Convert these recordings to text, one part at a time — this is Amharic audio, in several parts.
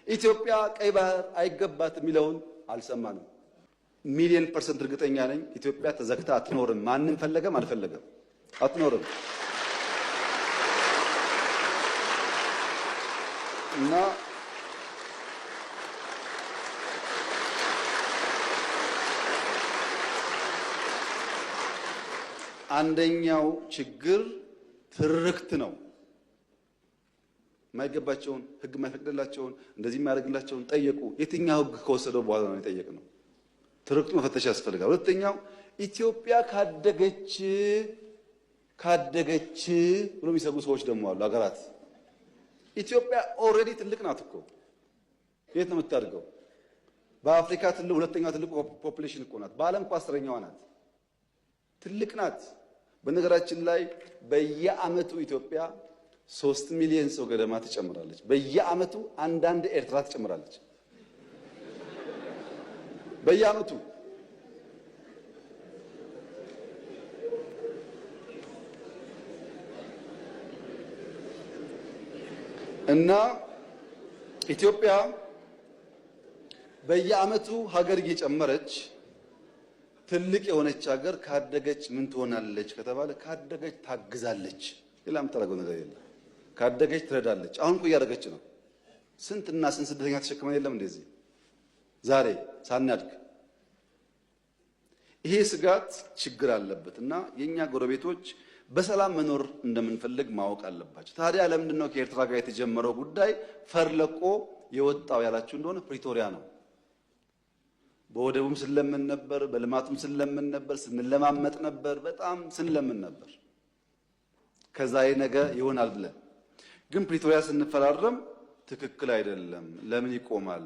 ኢትዮጵያ ቀይ ባህር አይገባትም የሚለውን አልሰማንም። ሚሊዮን ፐርሰንት እርግጠኛ ነኝ ኢትዮጵያ ተዘግታ አትኖርም። ማንም ፈለገም አልፈለገም አትኖርም። እና አንደኛው ችግር ትርክት ነው። ማይገባቸውን ህግ ማይፈቅድላቸውን እንደዚህ ማያደርግላቸውን ጠየቁ። የትኛው ህግ ከወሰደው በኋላ ነው የጠየቅነው? ትርክቱ መፈተሽ ያስፈልጋል። ሁለተኛው ኢትዮጵያ ካደገች ብሎ የሚሰጉ ሰዎች ደግሞ አሉ። ሀገራት ኢትዮጵያ ኦልሬዲ ትልቅ ናት እኮ። የት ነው የምታድገው? በአፍሪካ ሁለተኛው ትልቁ ፖፑሌሽን እኮ ናት። በዓለም እኮ 10ኛዋ ናት። ትልቅ ናት። በነገራችን ላይ በየአመቱ ኢትዮጵያ 3 ሚሊዮን ሰው ገደማ ትጨምራለች። በየአመቱ አንዳንድ ኤርትራ ትጨምራለች። በየአመቱ እና ኢትዮጵያ በየአመቱ ሀገር እየጨመረች ትልቅ የሆነች ሀገር ካደገች ምን ትሆናለች ከተባለ ካደገች ታግዛለች። ሌላ የምታደርገው ነገር የለም። ካደገች ትረዳለች። አሁን እኮ እያደረገች ነው። ስንትና ስንት ስደተኛ ተሸክመን የለም እንደዚህ ዛሬ ሳናድግ። ይሄ ስጋት ችግር አለበት እና የኛ ጎረቤቶች በሰላም መኖር እንደምንፈልግ ማወቅ አለባቸው። ታዲያ ለምንድን ነው ከኤርትራ ጋር የተጀመረው ጉዳይ ፈርለቆ የወጣው ያላችሁ እንደሆነ ፕሪቶሪያ ነው። በወደቡም ስለምን ነበር፣ በልማቱም ስለምን ነበር፣ ስንለማመጥ ነበር፣ በጣም ስንለምን ነበር። ከዛ ነገ ይሆናል ብለን ግን ፕሪቶሪያ ስንፈራረም ትክክል አይደለም፣ ለምን ይቆማል?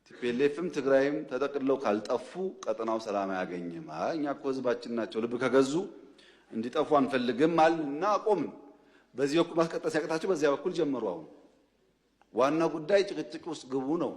ቲፒኤልኤፍም ትግራይም ተጠቅልለው ካልጠፉ ቀጠናው ሰላም አያገኝም። እኛ እኮ ህዝባችን ናቸው፣ ልብ ከገዙ እንዲጠፉ አንፈልግም አልና አቆምን። በዚህ በኩል ማስቀጠል ሲያቅታቸው በዚያ በኩል ጀመሩ። አሁን ዋናው ጉዳይ ጭቅጭቅ ውስጥ ግቡ ነው።